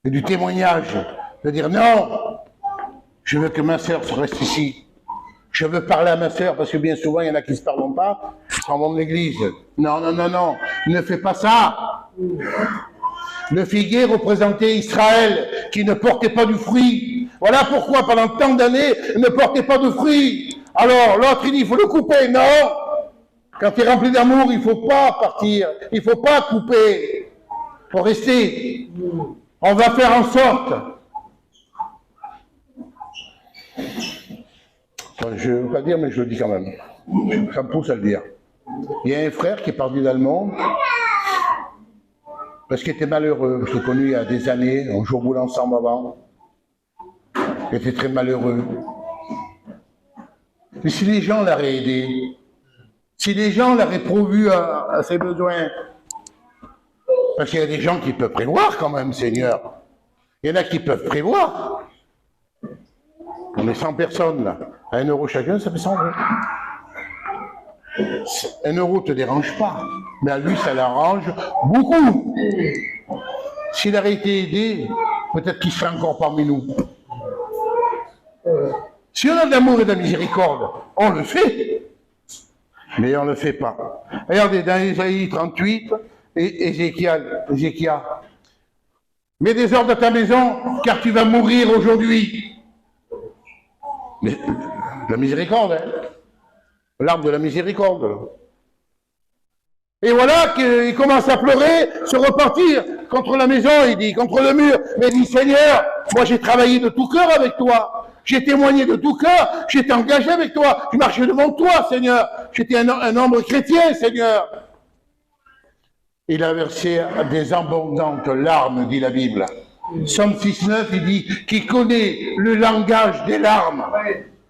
Et du témoignage. De dire non, je veux que ma sœur se reste ici. Je veux parler à ma sœur, parce que bien souvent, il y en a qui ne se parlent pas, ils s'en vont de l'église. Non, non, non, non, ne fais pas ça. Le figuier représentait Israël, qui ne portait pas du fruit. Voilà pourquoi, pendant tant d'années, il ne portait pas de fruit. Alors, l'autre, il dit, il faut le couper. Non. Quand tu es rempli d'amour, il ne faut pas partir. Il ne faut pas couper. Il faut rester. On va faire en sorte. Je ne veux pas dire, mais je le dis quand même. Ça me pousse à le dire. Il y a un frère qui est parti dans le monde parce qu'il était malheureux. Je l'ai connu il y a des années, on joue au boule ensemble avant. Il était très malheureux. Mais si les gens l'auraient aidé, si les gens l'auraient pourvu à ses besoins, parce qu'il y a des gens qui peuvent prévoir quand même, Seigneur. Il y en a qui peuvent prévoir. On est 100 personnes là. À 1 euro chacun, ça fait 100 euros. 1 euro ne te dérange pas, mais à lui, ça l'arrange beaucoup. S'il avait été aidé, peut-être qu'il serait encore parmi nous. Si on a de l'amour et de la miséricorde, on le fait, mais on ne le fait pas. Regardez, dans Ésaïe 38, et Ézéchiel, mets des ordres à ta maison, car tu vas mourir aujourd'hui. Mais la miséricorde, hein, l'arbre de la miséricorde. Et voilà qu'il commence à pleurer, se repartir contre la maison, il dit, contre le mur. Mais il dit, Seigneur, moi j'ai travaillé de tout cœur avec toi. J'ai témoigné de tout cœur, j'étais engagé avec toi, je marchais devant toi, Seigneur. J'étais un homme chrétien, Seigneur. Il a versé des abondantes larmes, dit la Bible. Psaume 6,9, il dit, qui connaît le langage des larmes.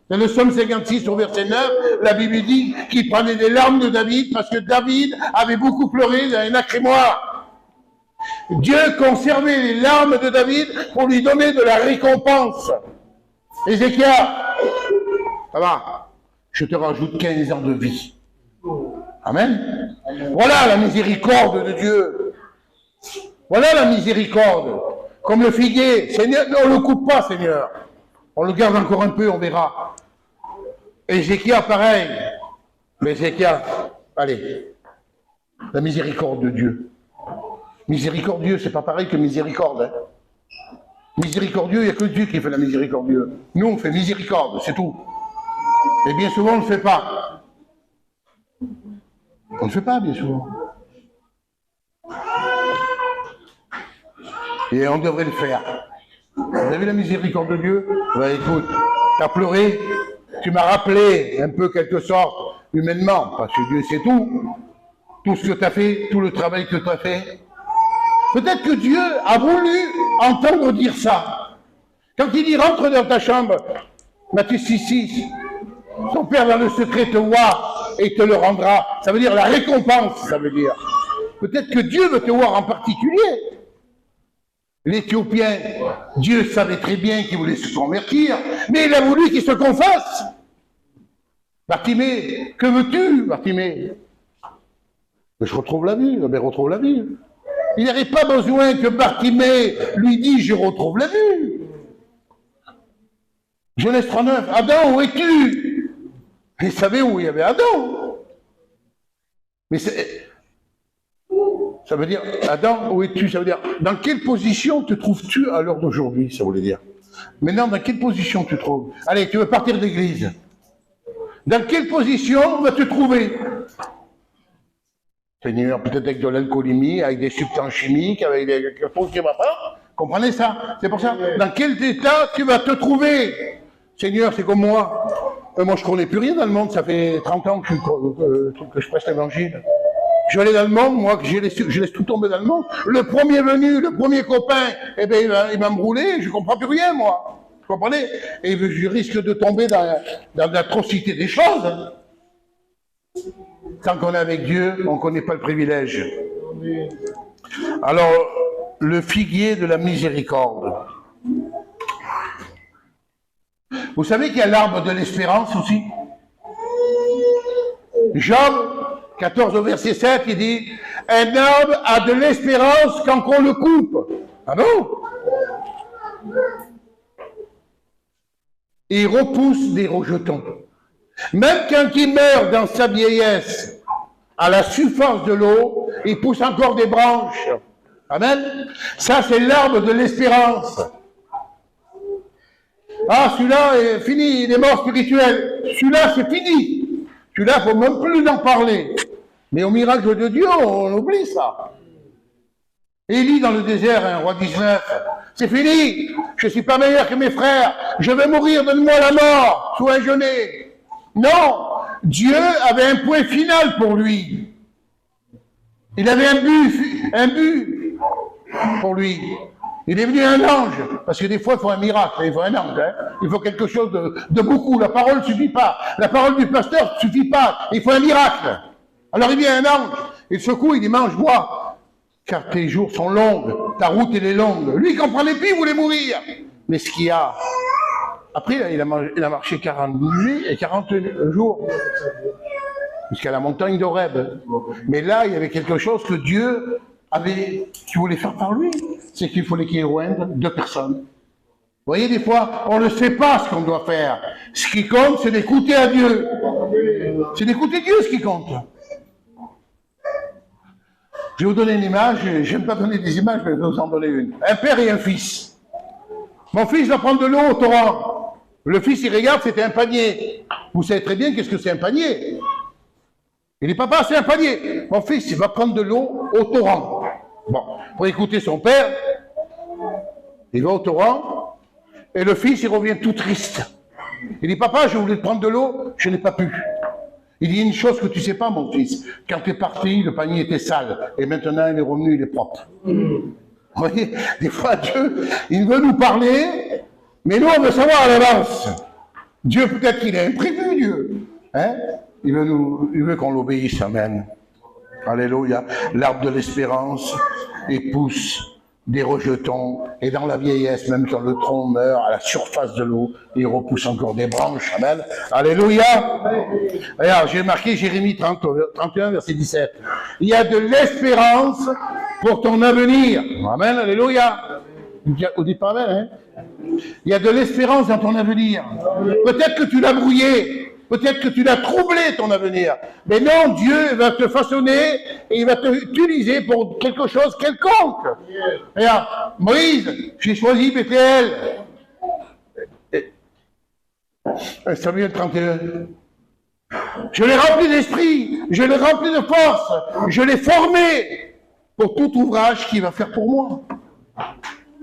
Dans le Psaume 56, au verset 9, la Bible dit qu'il prenait des larmes de David parce que David avait beaucoup pleuré dans un lacrymoire. Dieu conservait les larmes de David pour lui donner de la récompense. Ézéchiel, ça va, je te rajoute 15 ans de vie. Amen. Voilà la miséricorde de Dieu. Voilà la miséricorde. Comme le figuier. Seigneur, on ne le coupe pas, Seigneur. On le garde encore un peu, on verra. Ézéchiel, pareil. Mais Ézéchiel, allez. La miséricorde de Dieu. Miséricordieux, c'est pas pareil que miséricorde. Hein. Miséricordieux, il n'y a que Dieu qui fait la miséricordieux. Nous, on fait miséricorde, c'est tout. Et bien souvent, on ne le fait pas. On ne le fait pas, bien souvent. Et on devrait le faire. Vous avez vu la miséricorde de Dieu? Ben écoute, tu as pleuré, tu m'as rappelé un peu quelque sorte, humainement, parce que Dieu sait tout. Tout ce que tu as fait, tout le travail que tu as fait. Peut-être que Dieu a voulu entendre dire ça. Quand il dit rentre dans ta chambre, Matthieu 6,6, ton Père dans le secret te voit, et te le rendra. Ça veut dire la récompense, ça veut dire. Peut-être que Dieu veut te voir en particulier. L'Éthiopien, Dieu savait très bien qu'il voulait se convertir, mais il a voulu qu'il se confesse. Bartimée, que veux-tu, Bartimée? Je retrouve la vue, mais retrouve la vue. Il n'avait pas besoin que Bartimée lui dise « je retrouve la vue ». Genèse 39, Adam, où es-tu? Il savait où il y avait Adam. Mais ça veut dire, Adam, où es-tu? Ça veut dire, dans quelle position te trouves-tu à l'heure d'aujourd'hui? Ça voulait dire. Maintenant, dans quelle position tu te trouves? Allez, tu veux partir d'église. Dans quelle position vas-tu te trouver? Seigneur, peut-être avec de l'alcoolémie, avec des substances chimiques, avec quelque chose qui ne va pas. Comprenez ça? C'est pour ça. Dans quel état tu vas te trouver? Seigneur, c'est comme moi. Moi, je ne connais plus rien dans le monde. Ça fait 30 ans que je prêche l'évangile. Je vais aller dans le monde, moi, je laisse tout tomber dans le monde. Le premier venu, le premier copain, eh bien, il va me rouler, je ne comprends plus rien, moi. Vous comprenez? Et je risque de tomber dans l'atrocité des choses. Tant qu'on est avec Dieu, on ne connaît pas le privilège. Alors, le figuier de la miséricorde. Vous savez qu'il y a l'arbre de l'espérance aussi? Job 14 au verset 7, il dit « Un arbre a de l'espérance quand on le coupe. » Ah bon? Il repousse des rejetons. Même quand il meurt dans sa vieillesse, à la surface de l'eau, il pousse encore des branches. Amen? Ça, c'est l'arbre de l'espérance. Ah, celui-là est fini, il est mort spirituel. Celui-là, c'est fini. Celui-là, il ne faut même plus en parler. Mais au miracle de Dieu, on oublie ça. Élie dans le désert, un roi 19, c'est fini, je ne suis pas meilleur que mes frères, je vais mourir, donne-moi la mort, sous un genet. Non, Dieu avait un point final pour lui. Il avait un but pour lui. Il est venu un ange, parce que des fois il faut un miracle, il faut un ange, hein. Il faut quelque chose de beaucoup, la parole ne suffit pas, la parole du pasteur ne suffit pas, il faut un miracle. Alors il vient un ange, il secoue, il dit mange, bois, car tes jours sont longs, ta route elle est longue. Lui il comprenait plus, il voulait mourir. Mais ce qu'il y a, après il a marché 40 nuits et 40 jours, jusqu'à la montagne d'Horeb. Mais là il y avait quelque chose que Dieu qui voulait faire par lui, c'est qu'il fallait qu'il joigne 2 personnes. Vous voyez, des fois, on ne sait pas ce qu'on doit faire. Ce qui compte, c'est d'écouter à Dieu. C'est d'écouter Dieu ce qui compte. Je vais vous donner une image, j'aime pas donner des images, mais je vais vous en donner une. Un père et un fils. Mon fils va prendre de l'eau au torrent. Le fils, il regarde, c'était un panier. Vous savez très bien qu'est-ce que c'est un panier. Il dit, papa, c'est un panier. Mon fils, il va prendre de l'eau au torrent. Bon, pour écouter son père, il va au torrent, et le fils, il revient tout triste. Il dit, papa, je voulais te prendre de l'eau, je n'ai pas pu. Il dit une chose que tu ne sais pas, mon fils. Quand tu es parti, le panier était sale, et maintenant, il est revenu, il est propre. Vous voyez, des fois, Dieu, il veut nous parler, mais nous, on veut savoir à l'avance. Dieu, peut-être qu'il est imprévu, Dieu. Hein? Il veut qu'on l'obéisse, amen. Alléluia. L'arbre de l'espérance, il pousse des rejetons, et dans la vieillesse, même quand le tronc meurt, à la surface de l'eau, il repousse encore des branches, amen. Alléluia. Regarde, j'ai marqué Jérémie 31, verset 17. Il y a de l'espérance pour ton avenir. Amen, alléluia. Vous dites pas amen, hein? Il y a de l'espérance dans ton avenir. Peut-être que tu l'as brouillé. Peut-être que tu l'as troublé, ton avenir. Mais non, Dieu va te façonner et il va te utiliser pour quelque chose quelconque. Regarde, Moïse, j'ai choisi Bethléem. Samuel 31. Je l'ai rempli d'esprit, je l'ai rempli de force, je l'ai formé pour tout ouvrage qu'il va faire pour moi.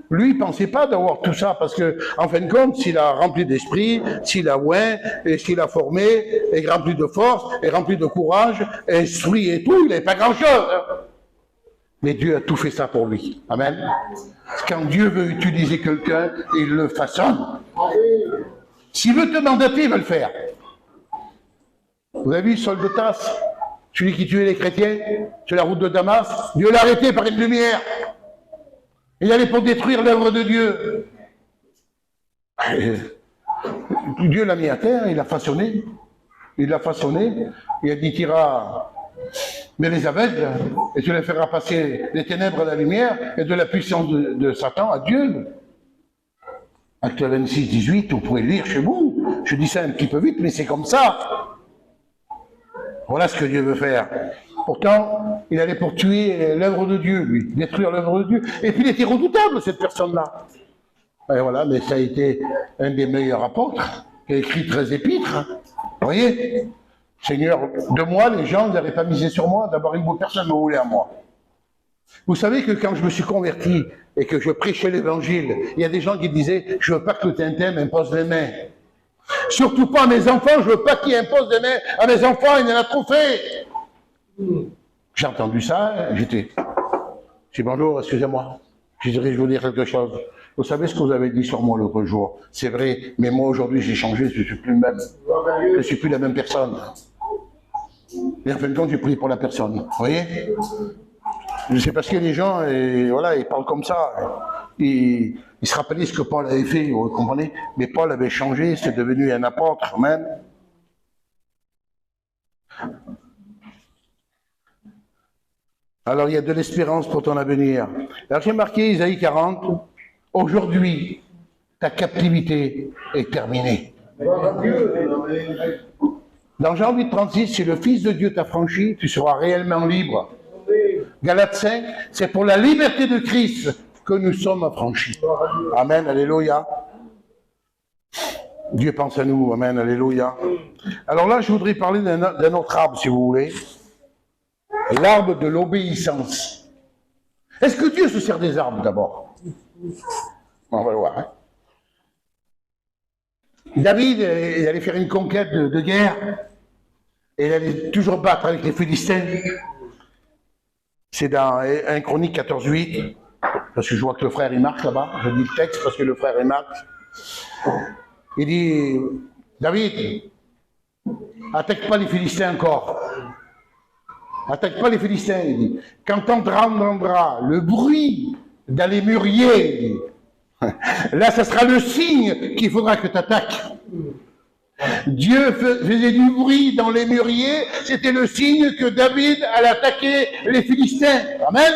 Lui, il ne pensait pas d'avoir tout ça, parce que, en fin de compte, s'il a rempli d'esprit, s'il a oint, et s'il a formé, et rempli de force, et rempli de courage, et instruit et tout, il n'avait pas grand-chose. Hein. Mais Dieu a tout fait ça pour lui. Amen. Quand Dieu veut utiliser quelqu'un, il le façonne. S'il veut te mandater, il va le faire. Vous avez vu Saul de Tarse, celui qui tuait les chrétiens sur la route de Damas? Dieu l'a arrêté par une lumière. Il allait pour détruire l'œuvre de Dieu. Dieu l'a mis à terre, il l'a façonné. Il l'a façonné. Il a dit, t'iras mais les aveugles, et tu les feras passer des ténèbres à la lumière et de la puissance de Satan à Dieu. Acte 26, 18, vous pouvez le lire chez vous. Je dis ça un petit peu vite, mais c'est comme ça. Voilà ce que Dieu veut faire. Pourtant, il allait pour tuer l'œuvre de Dieu, lui, détruire l'œuvre de Dieu. Et puis il était redoutable, cette personne-là. Et voilà, mais ça a été un des meilleurs apôtres, qui a écrit 13 épîtres. Vous voyez? Seigneur, de moi, les gens n'avaient pas misé sur moi, d'abord personne ne me voulait à moi. Vous savez que quand je me suis converti et que je prêchais l'évangile, il y a des gens qui disaient, je veux pas que le Tintin m'impose les mains. Surtout pas à mes enfants, je veux pas qu'il impose les mains à mes enfants, il en a trop fait. J'ai entendu ça, j'ai dit bonjour, excusez-moi, je dirais, je veux dire quelque chose. Vous savez ce que vous avez dit sur moi l'autre jour? C'est vrai, mais moi aujourd'hui j'ai changé, je ne suis plus le même. Je ne suis plus la même personne. Et en fin de compte, j'ai prié pour la personne. Vous voyez? C'est parce que les gens, voilà, ils parlent comme ça. Ils se rappelaient ce que Paul avait fait, vous comprenez? Mais Paul avait changé, c'est devenu un apôtre même. Alors il y a de l'espérance pour ton avenir. Alors j'ai marqué Isaïe 40. Aujourd'hui, ta captivité est terminée. Dans Jean 8,36, si le Fils de Dieu t'a franchi, tu seras réellement libre. Galates 5, c'est pour la liberté de Christ que nous sommes affranchis. Amen, alléluia. Dieu pense à nous, amen, alléluia. Alors là, je voudrais parler d'un autre arbre, si vous voulez. L'arbre de l'obéissance. Est-ce que Dieu se sert des arbres d'abord? On va le voir. Hein. David, il allait faire une conquête de guerre, et il allait toujours battre avec les Philistins. C'est dans 1 Chronique 14:8, parce que je vois que le frère il marque là-bas. Je dis le texte parce que le frère il marque. Il dit, David, attaque pas les Philistins encore. Attaque pas les Philistins, il dit. Quand on entendra le bruit dans les mûriers, il dit, là, ça sera le signe qu'il faudra que tu attaques. Dieu faisait du bruit dans les mûriers, c'était le signe que David allait attaquer les Philistins. Amen.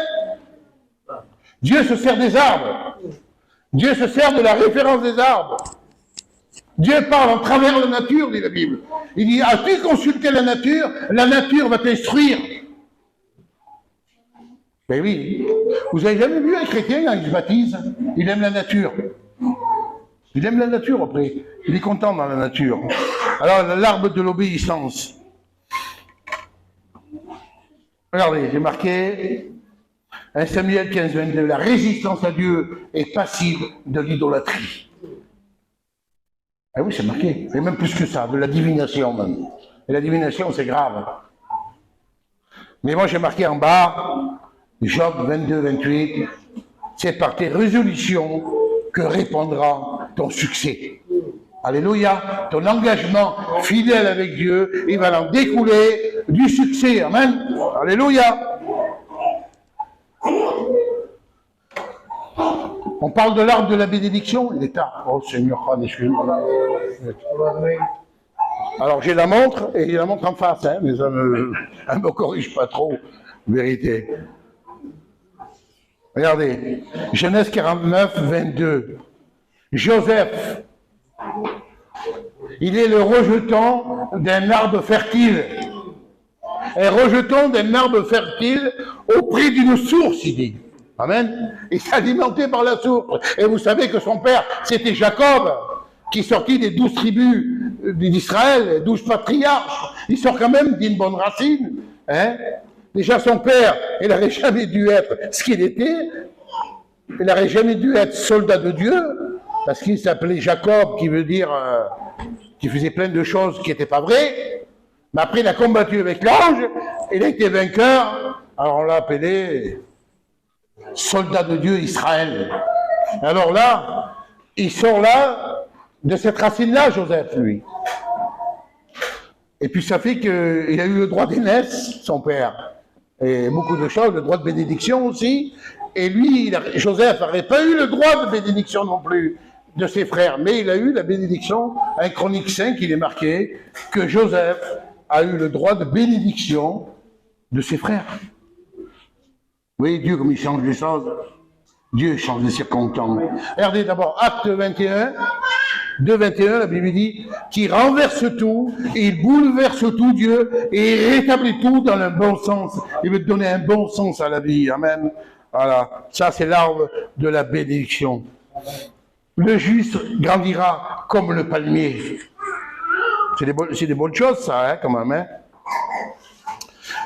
Dieu se sert des arbres. Dieu se sert de la référence des arbres. Dieu parle en travers la nature, dit la Bible. Il dit, as-tu consulté la nature va t'instruire. Ben oui. Vous avez jamais vu un chrétien quand il se baptise? Il aime la nature. Il aime la nature après. Il est content dans la nature. Alors, l'arbre de l'obéissance. Regardez, j'ai marqué 1 Samuel 15:22. La résistance à Dieu est passive de l'idolâtrie. Ah oui, c'est marqué. Et même plus que ça, de la divination même. Et la divination, c'est grave. Mais moi, j'ai marqué en bas, Job 22:28, c'est par tes résolutions que répondra ton succès. Alléluia. Ton engagement fidèle avec Dieu, il va en découler du succès. Amen. Alléluia. On parle de l'arbre de la bénédiction, il est tard. Oh Seigneur, excuse-moi. Alors j'ai la montre, et j'ai la montre en face, hein, mais elle me corrige pas trop, vérité. Regardez, Genèse 49:22. Joseph, il est le rejeton d'un arbre fertile. Un rejeton d'un arbre fertile auprès d'une source, il dit. Amen. Il s'alimentait par la source. Et vous savez que son père, c'était Jacob, qui sortit des 12 tribus d'Israël, 12 patriarches. Il sort quand même d'une bonne racine. Hein? Déjà, son père, il n'aurait jamais dû être ce qu'il était. Il n'aurait jamais dû être soldat de Dieu, parce qu'il s'appelait Jacob, qui veut dire qui faisait plein de choses qui n'étaient pas vraies. Mais après, il a combattu avec l'ange, il a été vainqueur. Alors on l'a appelé soldat de Dieu Israël. Alors là, il sort là, de cette racine-là, Joseph, lui. Et puis ça fait qu'il a eu le droit d'aînesse, son père. Et beaucoup de choses, le droit de bénédiction aussi. Et lui, Joseph n'aurait pas eu le droit de bénédiction non plus de ses frères, mais il a eu la bénédiction, un Chronique 5, il est marqué, que Joseph a eu le droit de bénédiction de ses frères. Vous voyez Dieu comme il change les choses. Dieu change les circonstances. Regardez d'abord, Acte 21, 2,21, la Bible dit, qui renverse tout, et il bouleverse tout, Dieu, et il rétablit tout dans le bon sens. Il veut te donner un bon sens à la vie. Amen. Voilà. Ça, c'est l'arbre de la bénédiction. Le juste grandira comme le palmier. C'est des bonnes choses, ça, hein, quand même. Hein.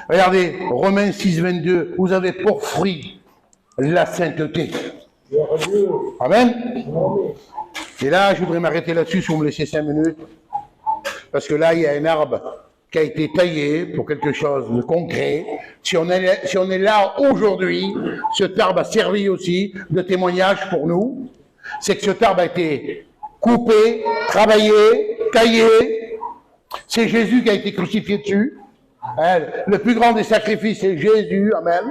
Regardez, Romains 6, 22, vous avez pour fruit la sainteté. Amen. Et là, je voudrais m'arrêter là-dessus si vous me laissez 5 minutes. Parce que là, il y a un arbre qui a été taillé pour quelque chose de concret. Si on est là aujourd'hui, cet arbre a servi aussi de témoignage pour nous. C'est que cet arbre a été coupé, travaillé, taillé. C'est Jésus qui a été crucifié dessus. Le plus grand des sacrifices, c'est Jésus, amen.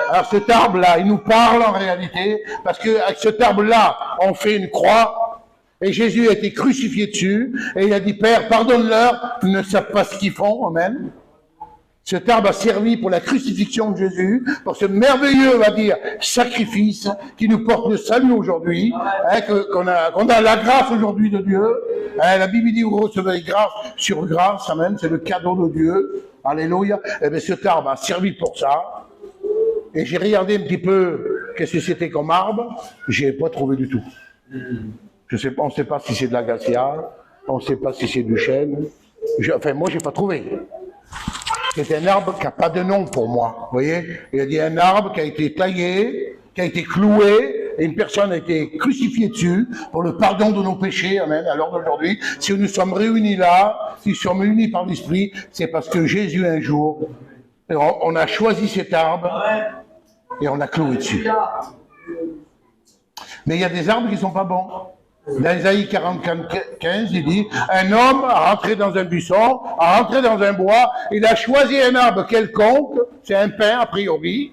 Alors cet arbre-là, il nous parle en réalité, parce qu'avec cet arbre-là, on fait une croix, et Jésus a été crucifié dessus, et il a dit, Père, pardonne-leur, ils ne savent pas ce qu'ils font, amen. Cet arbre a servi pour la crucifixion de Jésus, pour ce merveilleux, on va dire, sacrifice qui nous porte le salut aujourd'hui, hein, qu'on a la grâce aujourd'hui de Dieu. Hein, la Bible dit, vous recevez grâce sur grâce, amen, c'est le cadeau de Dieu. Alléluia. Eh bien, cet arbre a servi pour ça. Et j'ai regardé un petit peu qu'est-ce que c'était comme arbre. Je n'ai pas trouvé du tout. On ne sait pas si c'est de l'acacia, on ne sait pas si c'est du chêne. Enfin, moi, je n'ai pas trouvé. C'est un arbre qui n'a pas de nom pour moi. Vous voyez? Il a dit un arbre qui a été taillé, qui a été cloué, et une personne a été crucifiée dessus pour le pardon de nos péchés. Amen. À l'heure d'aujourd'hui, si nous sommes réunis là, si nous sommes unis par l'Esprit, c'est parce que Jésus, un jour, on a choisi cet arbre et on l'a cloué dessus. Mais il y a des arbres qui ne sont pas bons. Dans Isaïe 45, il dit, un homme a rentré dans un buisson, a rentré dans un bois, il a choisi un arbre quelconque, c'est un pin a priori,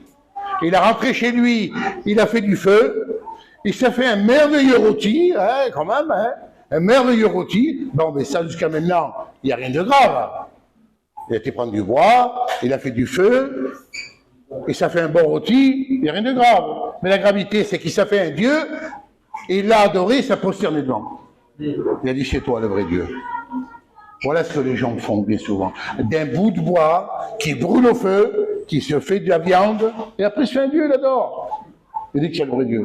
il a rentré chez lui, il a fait du feu, il s'est fait un merveilleux rôti, hein, quand même, hein, un merveilleux rôti. Bon, mais ça jusqu'à maintenant, il n'y a rien de grave. Il a été prendre du bois, il a fait du feu, et ça fait un bon rôti, il n'y a rien de grave. Mais la gravité, c'est qu'il s'est fait un Dieu, et il l'a adoré, il s'est prosterné devant. Il a dit, c'est toi le vrai Dieu. Voilà ce que les gens font bien souvent. D'un bout de bois qui brûle au feu, qui se fait de la viande, et après il se fait un Dieu, il adore. Il dit que c'est le vrai Dieu.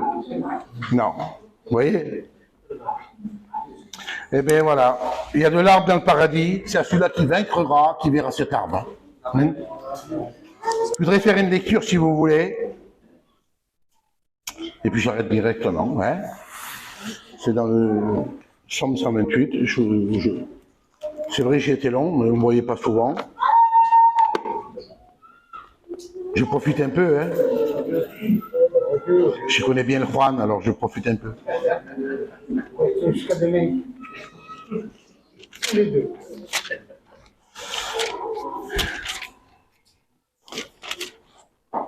Non. Vous voyez? Eh bien voilà. Il y a de l'arbre dans le paradis, c'est à celui-là qui vaincra, qui verra cet arbre. Hein? Je voudrais faire une lecture si vous voulez. Et puis j'arrête directement. Hein? C'est dans le Somme 128. C'est vrai, j'ai été long, mais vous ne me voyez pas souvent. Je profite un peu. Hein? Je connais bien le Juan, alors je profite un peu. Jusqu'à demain. Les deux.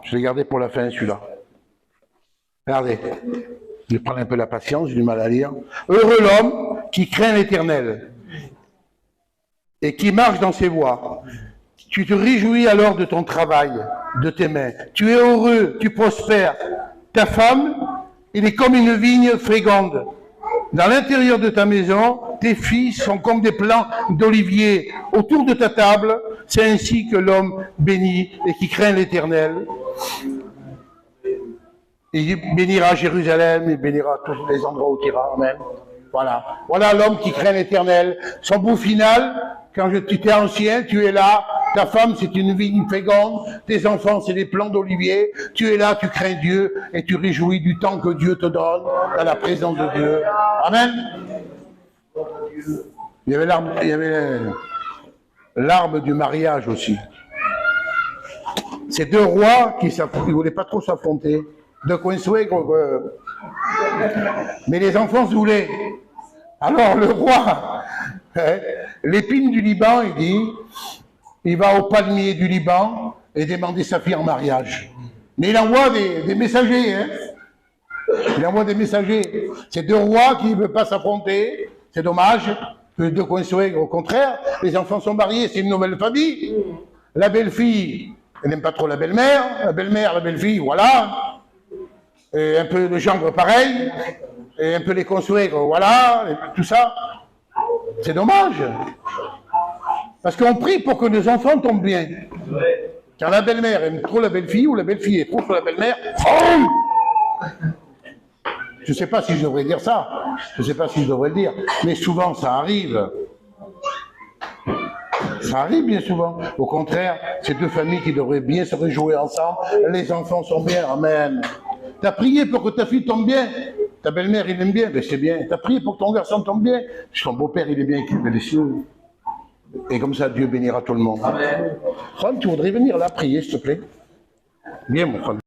Je l'ai gardé pour la fin, celui-là. Regardez. Je vais prendre un peu la patience, j'ai du mal à lire. Heureux l'homme qui craint l'Éternel et qui marche dans ses voies. Tu te réjouis alors de ton travail, de tes mains. Tu es heureux, tu prospères. Ta femme, il est comme une vigne féconde. Dans l'intérieur de ta maison, tes filles sont comme des plants d'olivier. Autour de ta table, c'est ainsi que l'homme bénit et qui craint l'Éternel. Il bénira Jérusalem, il bénira tous les endroits où tu iras. Amen. Voilà. Voilà l'homme qui craint l'Éternel. Son bout final, quand tu étais ancien, tu es là. Ta femme, c'est une vigne féconde. Tes enfants, c'est des plants d'olivier. Tu es là, tu crains Dieu et tu réjouis du temps que Dieu te donne dans la présence de Dieu. Amen. Il y avait l'arbre du mariage aussi. Ces deux rois qui ne voulaient pas trop s'affronter. De coincer, mais les enfants se voulaient. Alors le roi L'épine du Liban, il dit, il va au palmier du Liban et demander sa fille en mariage. Mais il envoie des messagers, hein. Il envoie des messagers. C'est deux rois qui ne veulent pas s'affronter. C'est dommage que les deux coins soient. Au contraire, les enfants sont mariés, c'est une nouvelle famille. La belle-fille, elle n'aime pas trop la belle-mère. La belle-mère, la belle-fille, voilà. Et un peu le gendre pareil. Et un peu les consuègres, voilà. Et tout ça. C'est dommage. Parce qu'on prie pour que nos enfants tombent bien. Car la belle-mère aime trop la belle-fille ou la belle-fille est trop sur la belle-mère. Je ne sais pas si je devrais dire ça. Je ne sais pas si je devrais le dire. Mais souvent, ça arrive. Ça arrive bien souvent. Au contraire, c'est deux familles qui devraient bien se réjouir ensemble. Les enfants sont bien. Amen. Tu as prié pour que ta fille tombe bien. Ta belle-mère, il aime bien. Ben, c'est bien. Tu as prié pour que ton garçon tombe bien. Ton beau-père, il est bien équipé des cieux. Et comme ça, Dieu bénira tout le monde. Amen. Juan, tu voudrais venir là prier, s'il te plaît? Viens, mon frère.